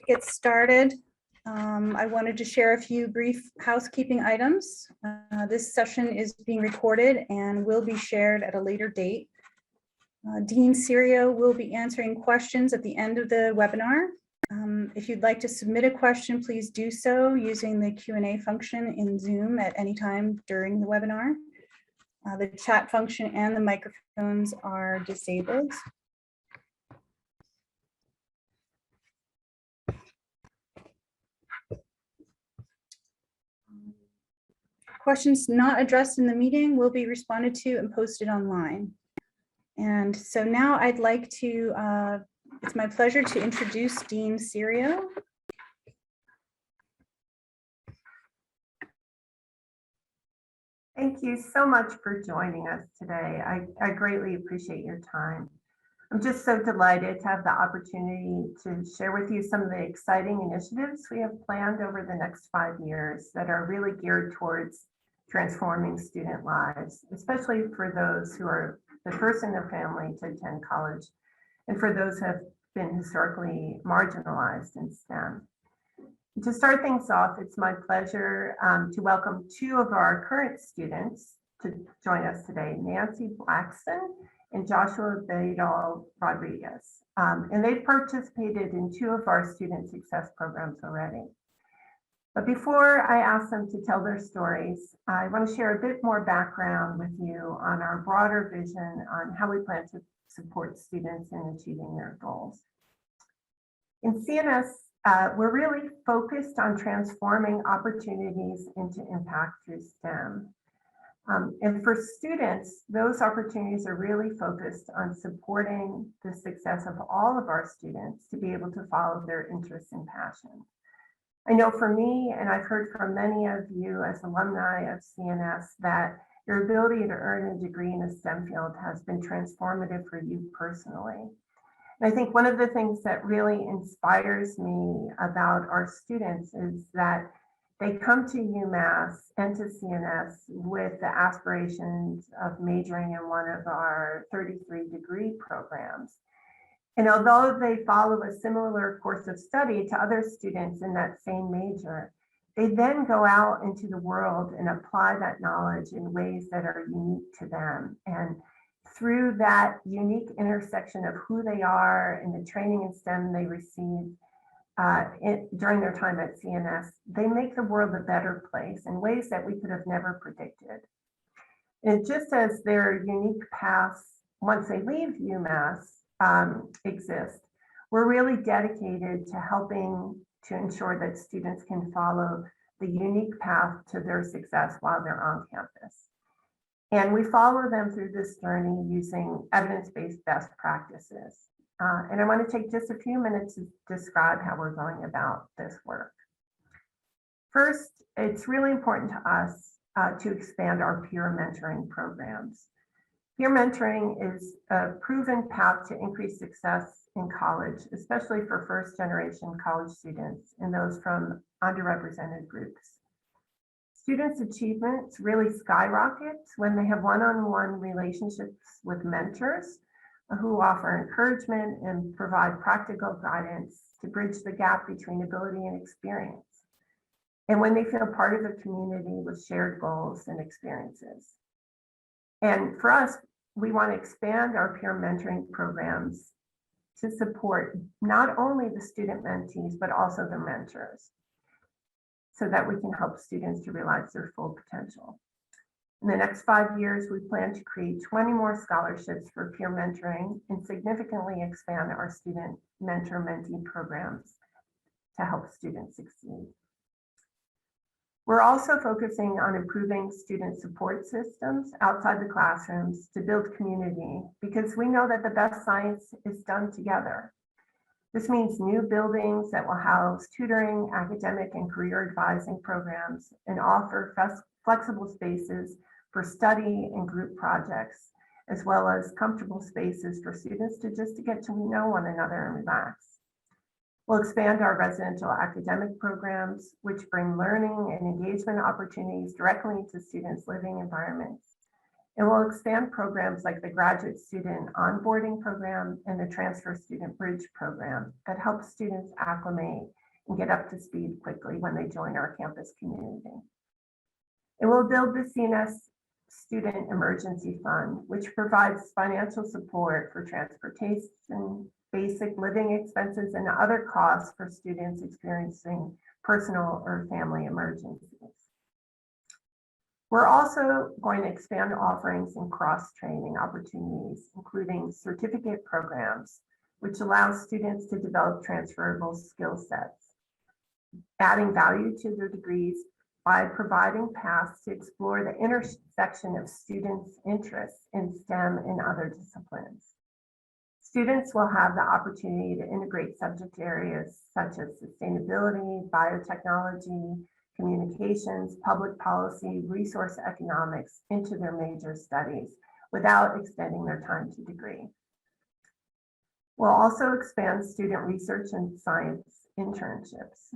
Get started. I wanted to share a few brief housekeeping items. This session is being recorded and will be shared at a later date. Dean Serio will be answering questions at the end of the webinar. If you'd like to submit a question, please do so using the Q&A function in Zoom at any time during the webinar. The chat function and the microphones are disabled. Questions not addressed in the meeting will be responded to and posted online. And so now I'd like to, it's my pleasure to introduce Dean Serio. Thank you so much for joining us today. I greatly appreciate your time. I'm just so delighted to have the opportunity to share with you some of the exciting initiatives we have planned over the next 5 years that are really geared towards transforming student lives, especially for those who are the first in their family to attend college, and for those who have been historically marginalized in STEM. To start things off, it's my pleasure to welcome 2 of our current students to join us today, Nancy Blackson and Joshua Badal Rodriguez. And they've participated in 2 of our student success programs already. But before I ask them to tell their stories, I want to share a bit more background with you on our broader vision on how we plan to support students in achieving their goals. In CNS, we're really focused on transforming opportunities into impact through STEM. And for students, those opportunities are really focused on supporting the success of all of our students to be able to follow their interests and passions. I know for me, and I've heard from many of you as alumni of CNS, that your ability to earn a degree in a STEM field has been transformative for you personally. And I think one of the things that really inspires me about our students is that they come to UMass and to CNS with the aspirations of majoring in one of our 33 degree programs. And although they follow a similar course of study to other students in that same major, they then go out into the world and apply that knowledge in ways that are unique to them. And through that unique intersection of who they are and the training in STEM they receive during their time at CNS, they make the world a better place in ways that we could have never predicted. And just as their unique paths, once they leave UMass, exist, we're really dedicated to helping to ensure that students can follow the unique path to their success while they're on campus. And we follow them through this journey using evidence-based best practices. And I want to take just a few minutes to describe how we're going about this work. First, it's really important to us to expand our peer mentoring programs. Peer mentoring is a proven path to increase success in college, especially for first-generation college students and those from underrepresented groups. Students' achievements really skyrocket when they have one-on-one relationships with mentors who offer encouragement and provide practical guidance to bridge the gap between ability and experience, and when they feel part of a community with shared goals and experiences. And for us, we want to expand our peer mentoring programs to support not only the student mentees, but also their mentors, so that we can help students to realize their full potential. In the next 5 years, we plan to create 20 more scholarships for peer mentoring and significantly expand our student mentor-mentee programs to help students succeed. We're also focusing on improving student support systems outside the classrooms to build community, because we know that the best science is done together. This means new buildings that will house tutoring, academic, and career advising programs and offer flexible spaces for study and group projects, as well as comfortable spaces for students to get to know one another and relax. We'll expand our residential academic programs, which bring learning and engagement opportunities directly to students' living environments. It will expand programs like the Graduate Student Onboarding Program and the Transfer Student Bridge Program that help students acclimate and get up to speed quickly when they join our campus community. It will build the CNS Student Emergency Fund, which provides financial support for transportation, basic living expenses, and other costs for students experiencing personal or family emergencies. We're also going to expand offerings in cross-training opportunities, including certificate programs, which allow students to develop transferable skill sets, adding value to their degrees by providing paths to explore the intersection of students' interests in STEM and other disciplines. Students will have the opportunity to integrate subject areas such as sustainability, biotechnology, communications, public policy, resource economics into their major studies without extending their time to degree. We'll also expand student research and science internships.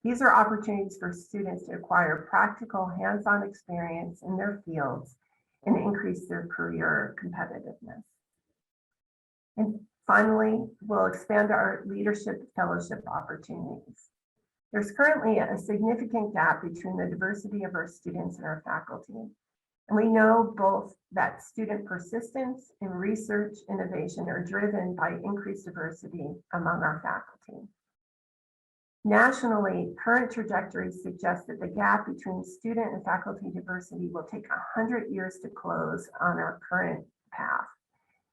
These are opportunities for students to acquire practical hands-on experience in their fields and increase their career competitiveness. And finally, we'll expand our leadership fellowship opportunities. There's currently a significant gap between the diversity of our students and our faculty. And we know both that student persistence and research innovation are driven by increased diversity among our faculty. Nationally, current trajectories suggest that the gap between student and faculty diversity will take 100 years to close on our current path.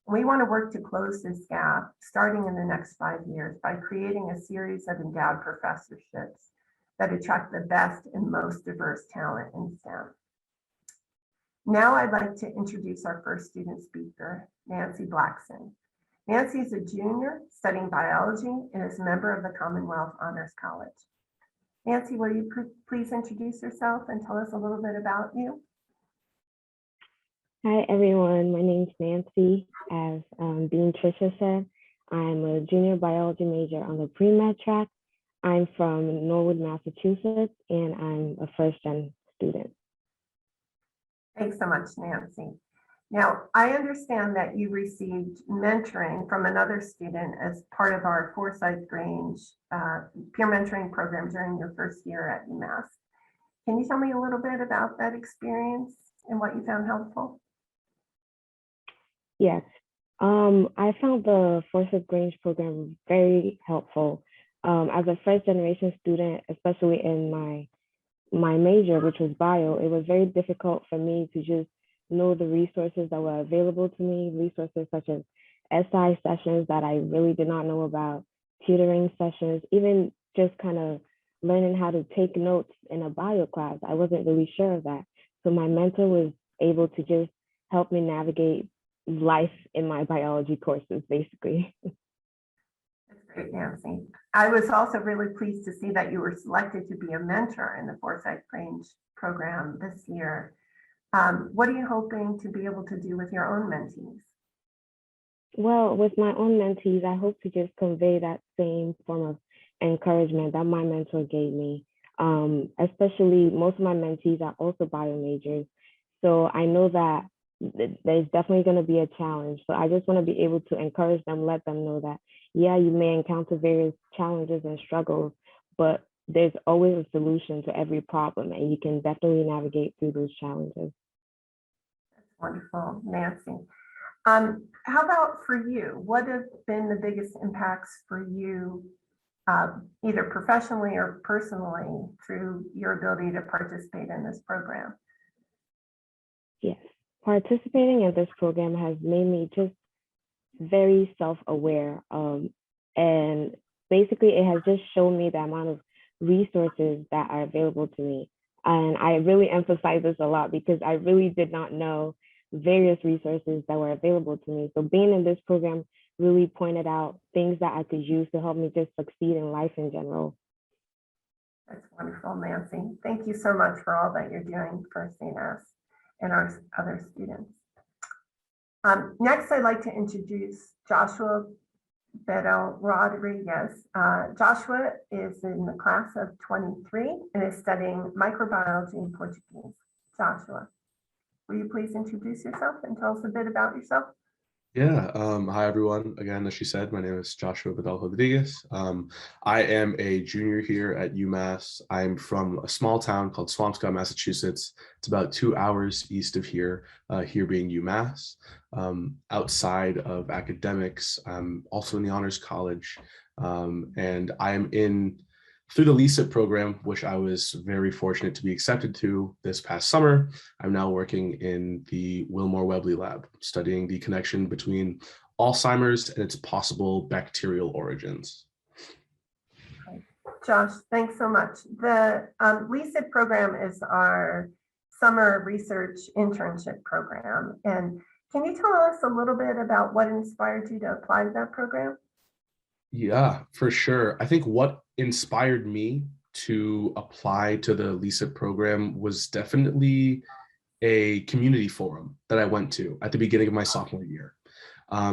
We want to work to close this gap starting in the next 5 years by creating a series of endowed professorships that attract the best and most diverse talent in STEM. Now I'd like to introduce our first student speaker, Nancy Blackson. Nancy is a junior studying biology and is a member of the Commonwealth Honors College. Nancy, will you please introduce yourself and tell us a little bit about you? Hi, everyone. My name's Nancy. As Dean Tricia said, I'm a junior biology major on the pre-med track. I'm from Norwood, Massachusetts, and I'm a first-gen student. Thanks so much, Nancy. Now, I understand that you received mentoring from another student as part of our Forsyth Grange peer mentoring program during your first year at UMass. Can you tell me a little bit about that experience and what you found helpful? Yes, I found the Forsyth Grange program very helpful. As a first generation student, especially in my major, which was bio, it was very difficult for me to just know the resources that were available to me, resources such as SI sessions that I really did not know about, tutoring sessions, even just kind of learning how to take notes in a bio class. I wasn't really sure of that. So my mentor was able to just help me navigate life in my biology courses, basically. That's great, Nancy. I was also really pleased to see that you were selected to be a mentor in the Forsyth Grange program this year. What are you hoping to be able to do with your own mentees? Well, with my own mentees, I hope to just convey that same form of encouragement that my mentor gave me. Especially most of my mentees are also bio majors. So I know that there's definitely going to be a challenge. So I just want to be able to encourage them, let them know that, yeah, you may encounter various challenges and struggles, but there's always a solution to every problem, and you can definitely navigate through those challenges. That's wonderful, Nancy. How about for you? What have been the biggest impacts for you, either professionally or personally, through your ability to participate in this program? Yes, participating in this program has made me just very self-aware, and basically it has just shown me the amount of resources that are available to me. And I really emphasize this a lot because I really did not know various resources that were available to me. So being in this program really pointed out things that I could use to help me just succeed in life in general. That's wonderful, Nancy. Thank you so much for all that you're doing for CNS and our other students. Next, I'd like to introduce Joshua Beto Rodriguez. Joshua is in the class of 23 and is studying microbiology in Portuguese. Joshua. will you please introduce yourself and tell us a bit about yourself? Yeah, hi everyone. Again, as she said, my name is Joshua Vidal Rodriguez. I am a junior here at UMass. I'm from a small town called Swampscott, Massachusetts. It's about 2 hours east of here, here being UMass. Outside of academics, I'm also in the Honors College, and I am in through the LESIP program, which I was very fortunate to be accepted to this past summer. I'm now working in the Wilmore Webley lab, studying the connection between Alzheimer's and its possible bacterial origins. Josh, thanks so much. The LESIP program is our summer research internship program. And can you tell us a little bit about what inspired you to apply to that program? Yeah, for sure. I think what inspired me to apply to the LESIP program was definitely a community forum that I went to at the beginning of my sophomore year.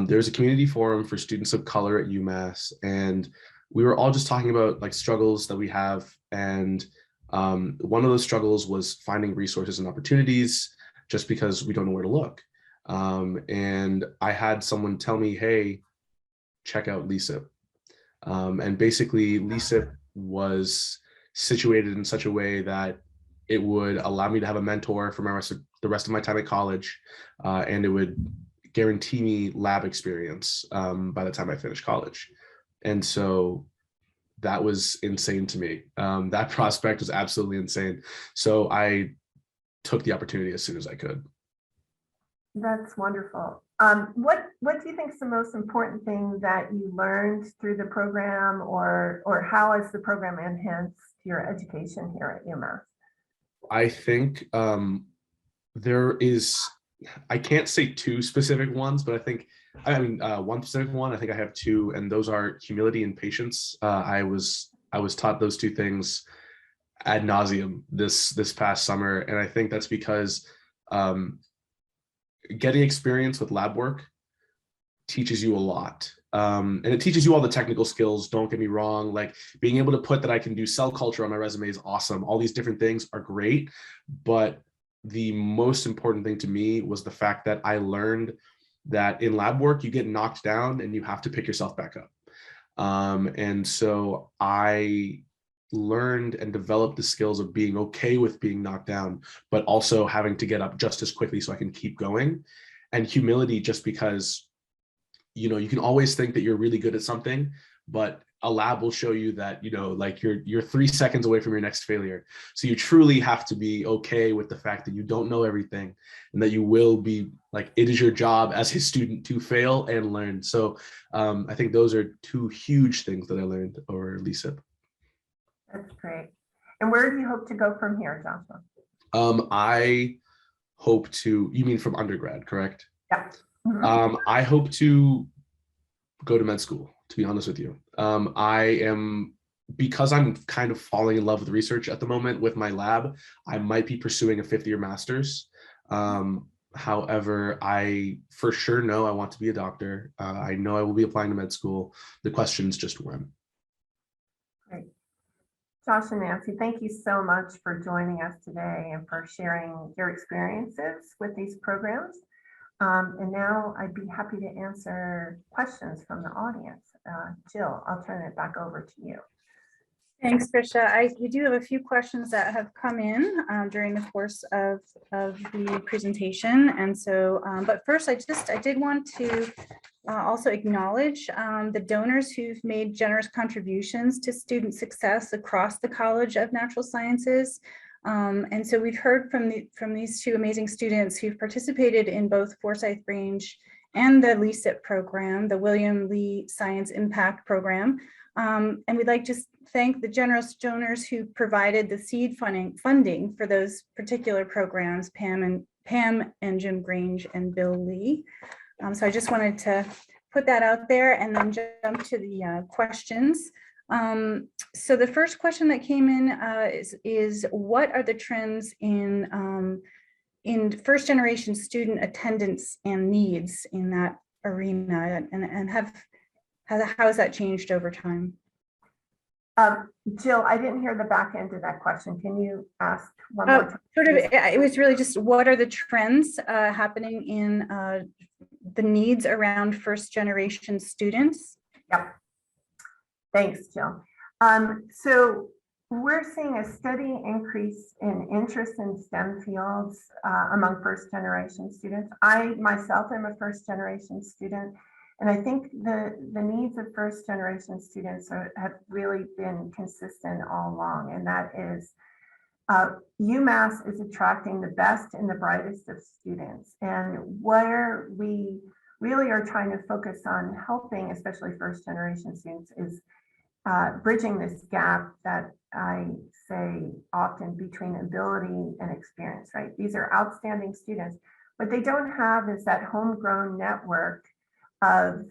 There's a community forum for students of color at UMass, and we were all just talking about like struggles that we have. And one of those struggles was finding resources and opportunities just because we don't know where to look. And I had someone tell me, hey, check out LESIP. And basically LESIP was situated in such a way that it would allow me to have a mentor for the rest of my time at college, and it would guarantee me lab experience by the time I finished college. And so that was insane to me. That prospect was absolutely insane. So I took the opportunity as soon as I could. That's wonderful. What do you think is the most important thing that you learned through the program, or how has the program enhanced your education here at UMass? I think I can't say two specific ones, but one specific one. I think I have two, and those are humility and patience. I was taught those two things ad nauseum this past summer, and I think that's because getting experience with lab work teaches you a lot. And it teaches you all the technical skills, don't get me wrong. Like being able to put that I can do cell culture on my resume is awesome. All these different things are great. But the most important thing to me was the fact that I learned that in lab work, you get knocked down and you have to pick yourself back up. And so I learned and developed the skills of being okay with being knocked down, but also having to get up just as quickly so I can keep going. And humility, just because, you know, you can always think that you're really good at something, but a lab will show you that, you know, like you're 3 seconds away from your next failure. So you truly have to be okay with the fact that you don't know everything, and that you will be like, it is your job as a student to fail and learn. So I think those are two huge things that I learned over LESIP. That's great. And where do you hope to go from here, Joshua? I hope to, you mean from undergrad, correct? Yeah. Mm-hmm. I hope to go to med school, to be honest with you. Because I'm kind of falling in love with research at the moment with my lab, I might be pursuing a 5th-year master's. However, I for sure know I want to be a doctor. I know I will be applying to med school. The question is just when. Great. Josh and Nancy, thank you so much for joining us today and for sharing your experiences with these programs. And now I'd be happy to answer questions from the audience. Jill, I'll turn it back over to you. Thanks, Trisha. We do have a few questions that have come in during the course of the presentation. And so, but first I did want to also acknowledge the donors who've made generous contributions to student success across the College of Natural Sciences. And so we've heard from these two amazing students who've participated in both Forsyth Grange and the LESIP program, the William Lee Science Impact Program. And we'd like to thank the generous donors who provided the seed funding for those particular programs, Pam and Jim Grange and Bill Lee. So I just wanted to put that out there and then jump to the questions. So the first question that came in is what are the trends in first generation student attendance and needs in that arena, and how has that changed over time? Jill, I didn't hear the back end of that question. Can you ask one more time? It was really just what are the trends happening in the needs around first generation students? Yep. Thanks, Jill. So we're seeing a steady increase in interest in STEM fields among first generation students. I myself am a first generation student, and I think the needs of first generation students have really been consistent all along, and that is UMass is attracting the best and the brightest of students, and where we really are trying to focus on helping, especially first generation students, is bridging this gap that I say often between ability and experience, right? These are outstanding students. What they don't have is that homegrown network of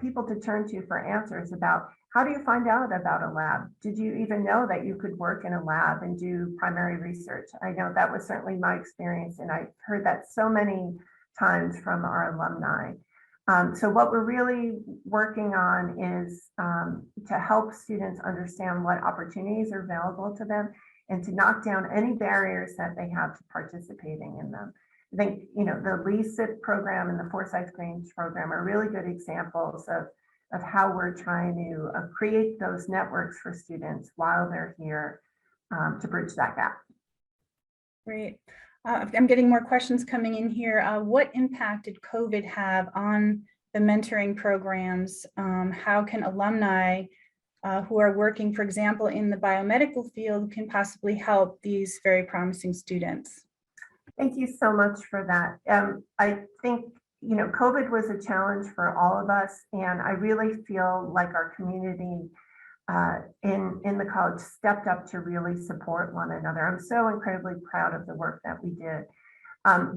people to turn to for answers about how do you find out about a lab? Did you even know that you could work in a lab and do primary research? I know that was certainly my experience, and I've heard that so many times from our alumni. So what we're really working on is to help students understand what opportunities are available to them and to knock down any barriers that they have to participating in them. I think, you know, the LESIP program and the Forsyth Grange program are really good examples of how we're trying to create those networks for students while they're here to bridge that gap. Great. I'm getting more questions coming in here. What impact did COVID have on the mentoring programs? How can alumni who are working, for example, in the biomedical field can possibly help these very promising students? Thank you so much for that. I think, you know, COVID was a challenge for all of us, and I really feel like our community in the college stepped up to really support one another. I'm so incredibly proud of the work that we did.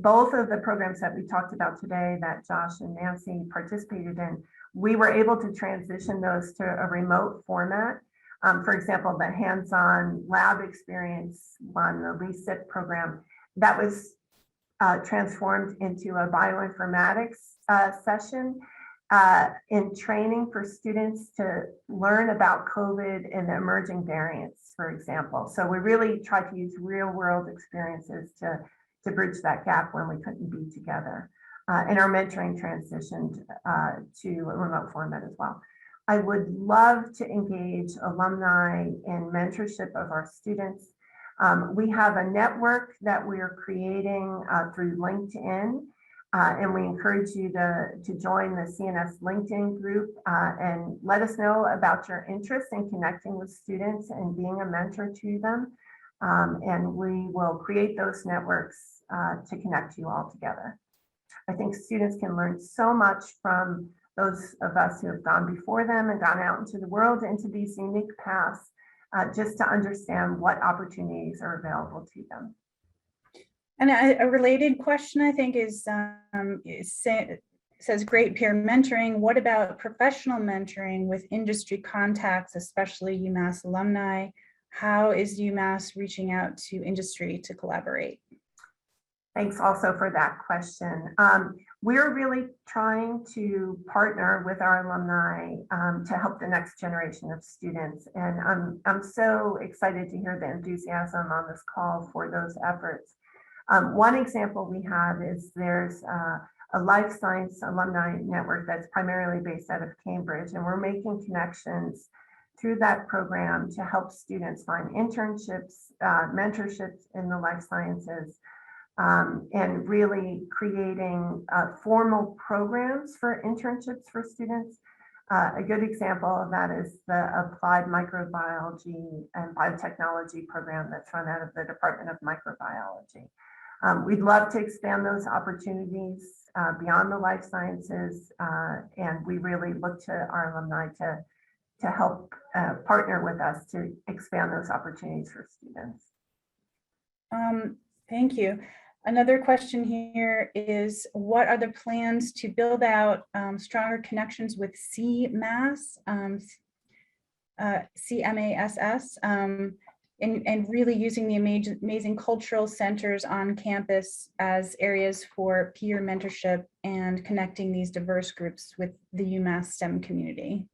Both of the programs that we talked about today that Josh and Nancy participated in, we were able to transition those to a remote format. For example, the hands-on lab experience on the LESIP program, that was transformed into a bioinformatics session in training for students to learn about COVID and the emerging variants, for example. So we really tried to use real world experiences to bridge that gap when we couldn't be together. And our mentoring transitioned to a remote format as well. I would love to engage alumni in mentorship of our students. We have a network that we are creating through LinkedIn, and we encourage you to join the CNS LinkedIn group and let us know about your interest in connecting with students and being a mentor to them. And we will create those networks to connect you all together. I think students can learn so much from those of us who have gone before them and gone out into the world into these unique paths, just to understand what opportunities are available to them. And a related question, I think, is says great peer mentoring. What about professional mentoring with industry contacts, especially UMass alumni? How is UMass reaching out to industry to collaborate? Thanks also for that question. We're really trying to partner with our alumni to help the next generation of students. And I'm so excited to hear the enthusiasm on this call for those efforts. One example we have is there's a life science alumni network that's primarily based out of Cambridge, and we're making connections through that program to help students find internships, mentorships in the life sciences, and really creating formal programs for internships for students. A good example of that is the Applied Microbiology and Biotechnology program that's run out of the Department of Microbiology. We'd love to expand those opportunities beyond the life sciences, and we really look to our alumni to help partner with us to expand those opportunities for students. Thank you. Another question here is, what are the plans to build out stronger connections with CMAS, CMASS, and really using the amazing cultural centers on campus as areas for peer mentorship and connecting these diverse groups with the UMass STEM community?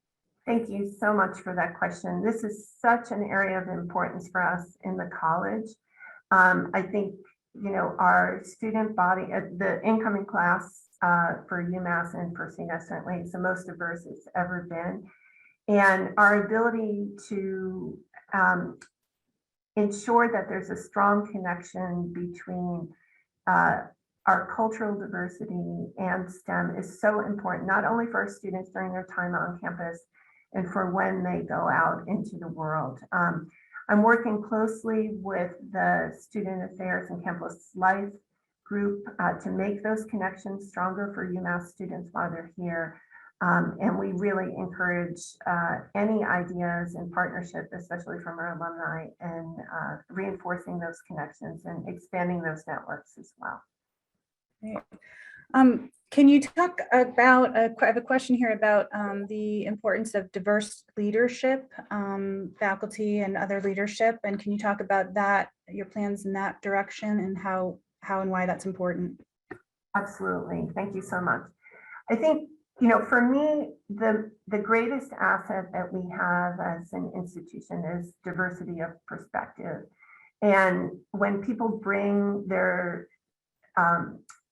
Thank you so much for that question. This is such an area of importance for us in the college. I think, our student body, the incoming class for UMass and for CNS certainly is the most diverse it's ever been. And our ability to ensure that there's a strong connection between our cultural diversity and STEM is so important, not only for our students during their time on campus and for when they go out into the world. I'm working closely with the Student Affairs and Campus Life group to make those connections stronger for UMass students while they're here. And we really encourage any ideas and partnership, especially from our alumni, and reinforcing those connections and expanding those networks as well. Can you talk about, I have a question here about the importance of diverse leadership, faculty and other leadership, and can you talk about that, your plans in that direction, and how and why that's important? Absolutely, thank you so much. I think, for me, the greatest asset that we have as an institution is diversity of perspective. And when people bring their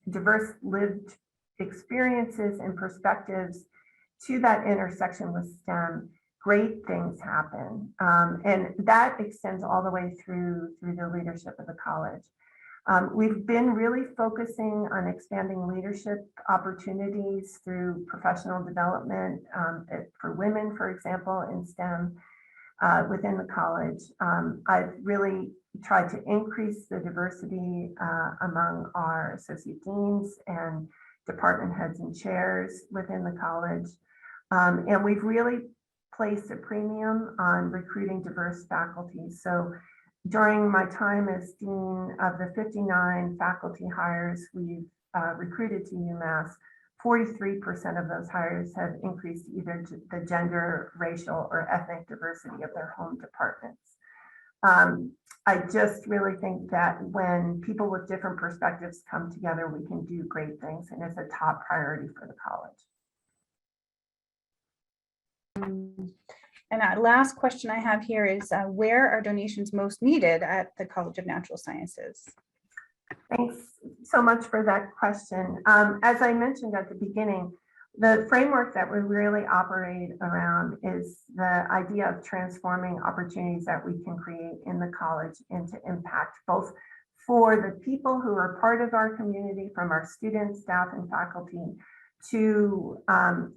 diverse lived experiences and perspectives to that intersection with STEM, great things happen. And that extends all the way through the leadership of the college. We've been really focusing on expanding leadership opportunities through professional development for women, for example, in STEM within the college. I've really tried to increase the diversity among our associate deans and department heads and chairs within the college. And we've really placed a premium on recruiting diverse faculty. So during my time as dean, of the 59 faculty hires we've recruited to UMass, 43% of those hires have increased either the gender, racial, or ethnic diversity of their home departments. I just really think that when people with different perspectives come together, we can do great things, and it's a top priority for the college. And our last question I have here is, where are donations most needed at the College of Natural Sciences? Thanks so much for that question. As I mentioned at the beginning, the framework that we really operate around is the idea of transforming opportunities that we can create in the college into impact, both for the people who are part of our community, from our students, staff, and faculty, to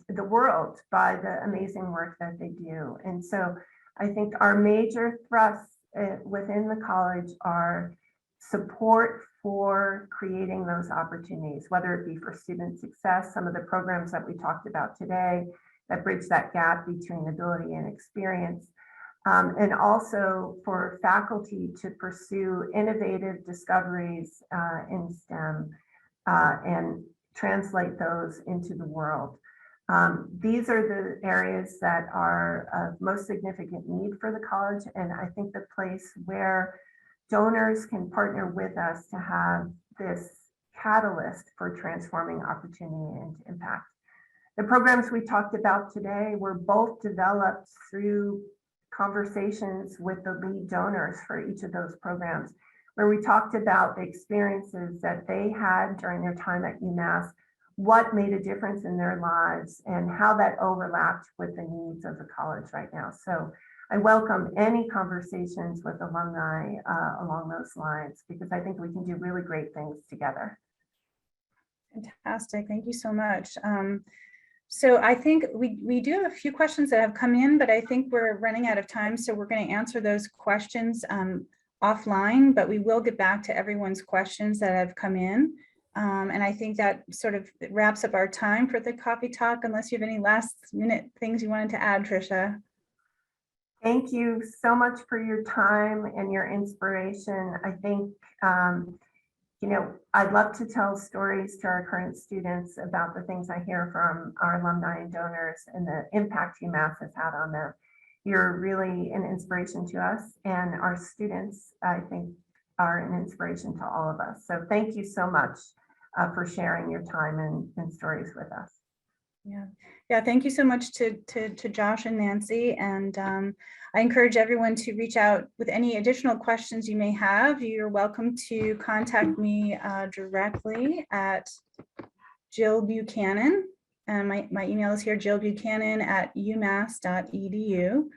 the world by the amazing work that they do. And so I think our major thrusts within the college are support for creating those opportunities, whether it be for student success, some of the programs that we talked about today that bridge that gap between ability and experience, and also for faculty to pursue innovative discoveries in STEM and translate those into the world. These are the areas that are of most significant need for the college, and I think the place where donors can partner with us to have this catalyst for transforming opportunity and impact. The programs we talked about today were both developed through conversations with the lead donors for each of those programs, where we talked about the experiences that they had during their time at UMass, what made a difference in their lives, and how that overlapped with the needs of the college right now. So I welcome any conversations with alumni along those lines, because I think we can do really great things together. Fantastic, thank you so much. So I think we do have a few questions that have come in, but I think we're running out of time. So we're going to answer those questions offline, but we will get back to everyone's questions that have come in. And I think that sort of wraps up our time for the coffee talk, unless you have any last minute things you wanted to add, Tricia. Thank you so much for your time and your inspiration. I think, I'd love to tell stories to our current students about the things I hear from our alumni and donors and the impact UMass has had on them. You're really an inspiration to us, and our students, I think, are an inspiration to all of us. So thank you so much for sharing your time and stories with us. Yeah, thank you so much to Josh and Nancy. And I encourage everyone to reach out with any additional questions you may have. You're welcome to contact me directly at Jill Buchanan. And my email is here, jillbuchanan@umass.edu.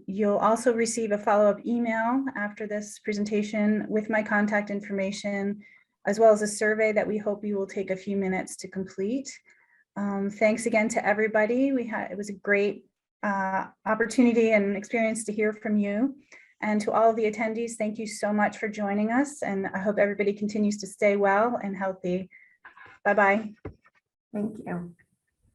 You'll also receive a follow-up email after this presentation with my contact information, as well as a survey that we hope you will take a few minutes to complete. Thanks again to everybody. It was a great opportunity and experience to hear from you. And to all of the attendees, thank you so much for joining us. And I hope everybody continues to stay well and healthy. Bye-bye. Thank you.